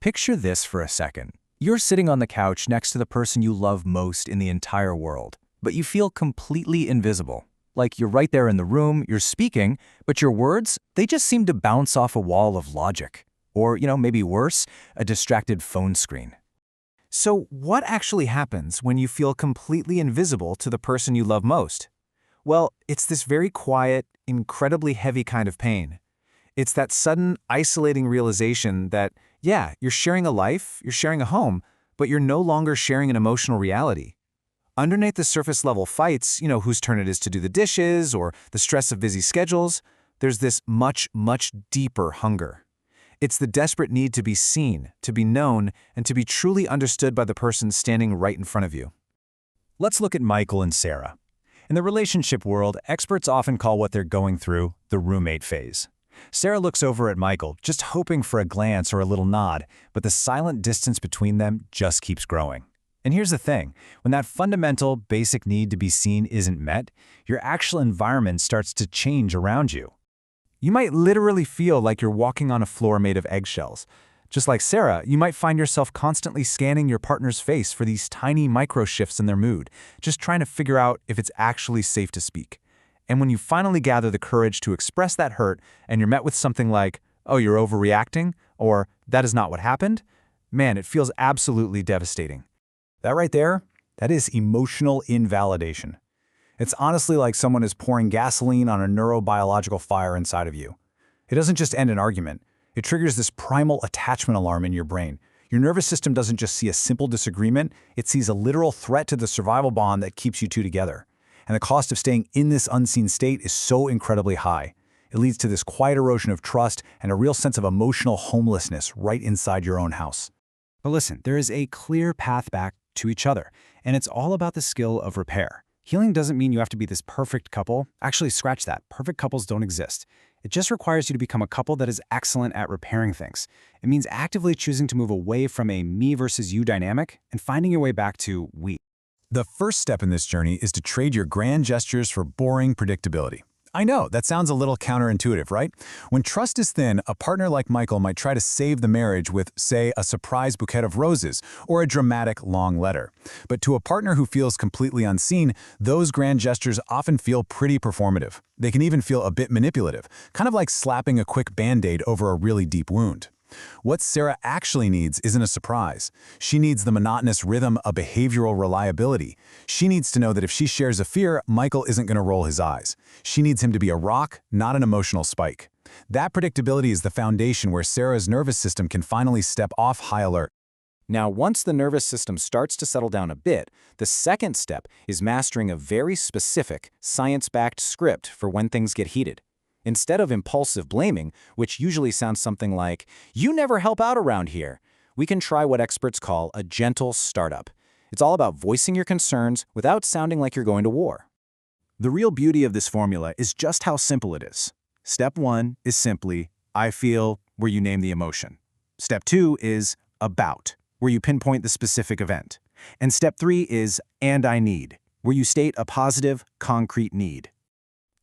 Picture this for a second. You're sitting on the couch next to the person you love most in the entire world, but you feel completely invisible. Like you're right there in the room, you're speaking, but your words, they just seem to bounce off a wall of logic. Or, maybe worse, a distracted phone screen. So what actually happens when you feel completely invisible to the person you love most? Well, it's this very quiet, incredibly heavy kind of pain. It's that sudden, isolating realization that, yeah, you're sharing a life, you're sharing a home, but you're no longer sharing an emotional reality. Underneath the surface-level fights, whose turn it is to do the dishes or the stress of busy schedules, there's this much, much deeper hunger. It's the desperate need to be seen, to be known, and to be truly understood by the person standing right in front of you. Let's look at Michael and Sarah. In the relationship world, experts often call what they're going through the roommate phase. Sarah looks over at Michael, just hoping for a glance or a little nod, but the silent distance between them just keeps growing. And here's the thing, when that fundamental, basic need to be seen isn't met, your actual environment starts to change around you. You might literally feel like you're walking on a floor made of eggshells. Just like Sarah, you might find yourself constantly scanning your partner's face for these tiny micro shifts in their mood, just trying to figure out if it's actually safe to speak. And when you finally gather the courage to express that hurt and you're met with something like, "Oh, you're overreacting," or "That is not what happened," man, it feels absolutely devastating. That right there, that is emotional invalidation. It's honestly like someone is pouring gasoline on a neurobiological fire inside of you. It doesn't just end an argument. It triggers this primal attachment alarm in your brain. Your nervous system doesn't just see a simple disagreement, it sees a literal threat to the survival bond that keeps you two together. And the cost of staying in this unseen state is so incredibly high. It leads to this quiet erosion of trust and a real sense of emotional homelessness right inside your own house. But listen, there is a clear path back to each other, and it's all about the skill of repair. Healing doesn't mean you have to be this perfect couple. Actually, scratch that. Perfect couples don't exist. It just requires you to become a couple that is excellent at repairing things. It means actively choosing to move away from a me versus you dynamic and finding your way back to we. The first step in this journey is to trade your grand gestures for boring predictability. I know, that sounds a little counterintuitive, right? When trust is thin, a partner like Michael might try to save the marriage with, say, a surprise bouquet of roses or a dramatic long letter. But to a partner who feels completely unseen, those grand gestures often feel pretty performative. They can even feel a bit manipulative, kind of like slapping a quick Band-Aid over a really deep wound. What Sarah actually needs isn't a surprise. She needs the monotonous rhythm of behavioral reliability. She needs to know that if she shares a fear, Michael isn't going to roll his eyes. She needs him to be a rock, not an emotional spike. That predictability is the foundation where Sarah's nervous system can finally step off high alert. Now, once the nervous system starts to settle down a bit, the second step is mastering a very specific, science-backed script for when things get heated. Instead of impulsive blaming, which usually sounds something like, "You never help out around here," we can try what experts call a gentle startup. It's all about voicing your concerns without sounding like you're going to war. The real beauty of this formula is just how simple it is. Step 1 is simply, "I feel," where you name the emotion. Step 2 is "about," where you pinpoint the specific event. And step 3 is "and I need," where you state a positive, concrete need.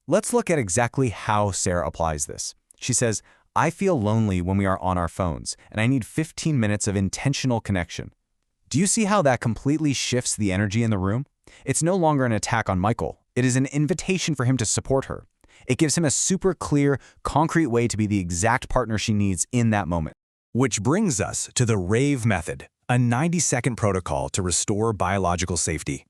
Let's look at exactly how Sarah applies this. She says, "I feel lonely when we are on our phones, and I need 15 minutes of intentional connection." Do you see how that completely shifts the energy in the room? It's no longer an attack on Michael. It is an invitation for him to support her. It gives him a super clear, concrete way to be the exact partner she needs in that moment. Which brings us to the RAVE method, a 90-second protocol to restore biological safety.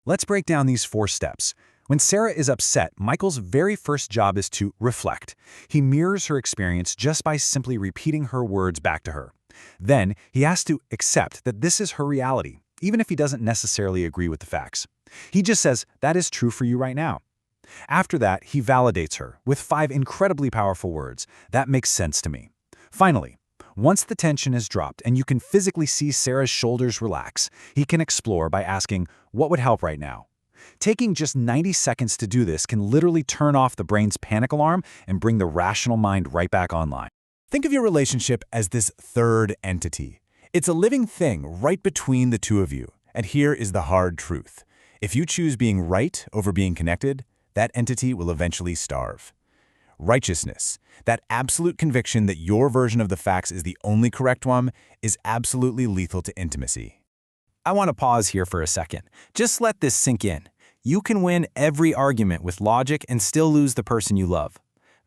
Let's break down these 4 steps. When Sarah is upset, Michael's very first job is to reflect. He mirrors her experience just by simply repeating her words back to her. Then, he has to accept that this is her reality, even if he doesn't necessarily agree with the facts. He just says, "That is true for you right now." After that, he validates her with 5 incredibly powerful words, "That makes sense to me." Finally, once the tension is dropped and you can physically see Sarah's shoulders relax, he can explore by asking, "What would help right now?" Taking just 90 seconds to do this can literally turn off the brain's panic alarm and bring the rational mind right back online. Think of your relationship as this third entity. It's a living thing right between the two of you. And here is the hard truth. If you choose being right over being connected, that entity will eventually starve. righteousness. That absolute conviction that your version of the facts is the only correct one is absolutely lethal to intimacy. I want to pause here for a second. Just let this sink in. You can win every argument with logic and still lose the person you love.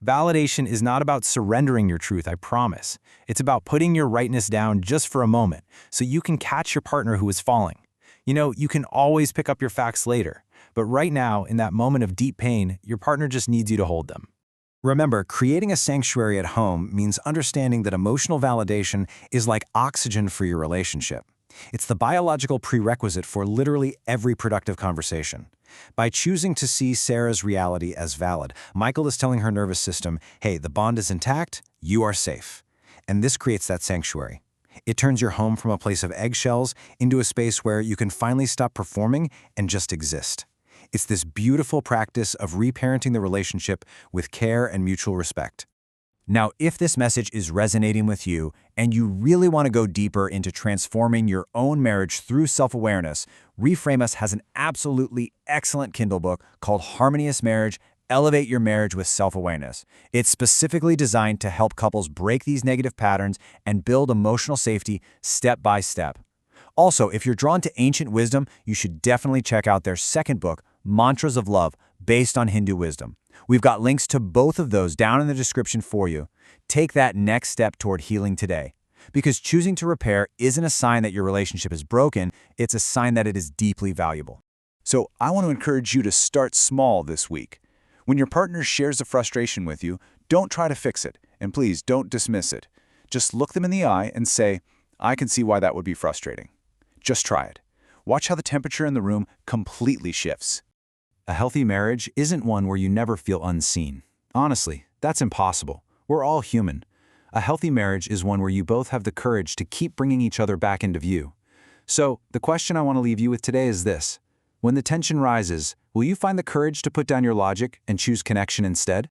Validation is not about surrendering your truth, I promise. It's about putting your rightness down just for a moment so you can catch your partner who is falling. You know, you can always pick up your facts later, but right now, in that moment of deep pain, your partner just needs you to hold them. Remember, creating a sanctuary at home means understanding that emotional validation is like oxygen for your relationship. It's the biological prerequisite for literally every productive conversation. By choosing to see Sarah's reality as valid, Michael is telling her nervous system, hey, the bond is intact, you are safe. And this creates that sanctuary. It turns your home from a place of eggshells into a space where you can finally stop performing and just exist. It's this beautiful practice of reparenting the relationship with care and mutual respect. Now, if this message is resonating with you and you really want to go deeper into transforming your own marriage through self-awareness, ReframeUs has an absolutely excellent Kindle book called Harmonious Marriage: Elevate Your Marriage with Self-Awareness. It's specifically designed to help couples break these negative patterns and build emotional safety step by step. Also, if you're drawn to ancient wisdom, you should definitely check out their second book, Mantras of Love, based on Hindu wisdom. We've got links to both of those down in the description for you. Take that next step toward healing today. Because choosing to repair isn't a sign that your relationship is broken, it's a sign that it is deeply valuable. So I want to encourage you to start small this week. When your partner shares a frustration with you, don't try to fix it, and please don't dismiss it. Just look them in the eye and say, I can see why that would be frustrating. Just try it. Watch how the temperature in the room completely shifts. A healthy marriage isn't one where you never feel unseen. Honestly, that's impossible. We're all human. A healthy marriage is one where you both have the courage to keep bringing each other back into view. So, the question I want to leave you with today is this. When the tension rises, will you find the courage to put down your logic and choose connection instead?